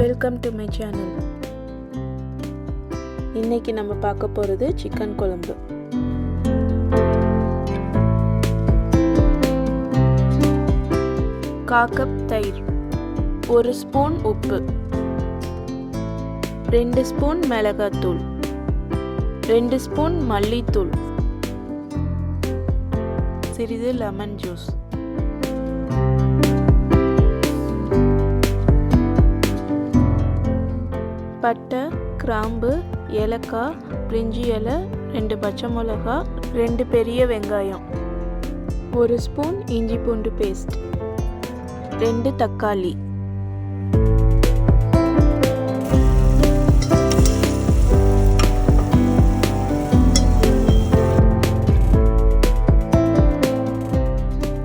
Welcome to my channel. இன்னைக்கு நம்ம பார்க்க போகிறது சிக்கன் குழம்பு. கால் கப் தயிர், 1 ஸ்பூன் உப்பு, 2 ஸ்பூன் மிளகாத்தூள், 2 ஸ்பூன் மல்லித்தூள், சிறிது லெமன் ஜூஸ். பட்டை, கிராம்பு, ஏலக்காய், பிரிஞ்சி இலை, 2 பச்சை மிளகா, 2 பெரிய வெங்காயம், 1 ஸ்பூன் இஞ்சி பூண்டு பேஸ்ட், 2 தக்காளி,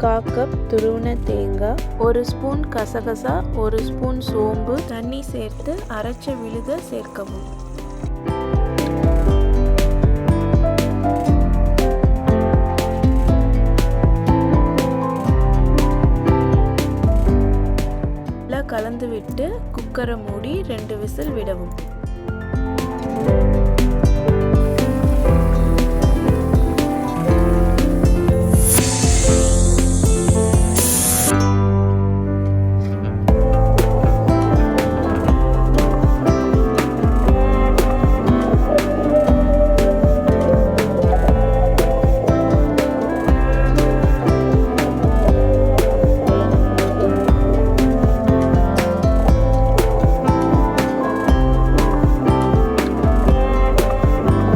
கால் கப் துருவின தேங்காய், 1 ஸ்பூன் கசகசா, 1 ஸ்பூன் சோம்பு, தண்ணி சேர்த்து அரைச்ச விழுத சேர்க்கவும். கலந்து விட்டு குக்கரை மூடி 2 விசில் விடவும்.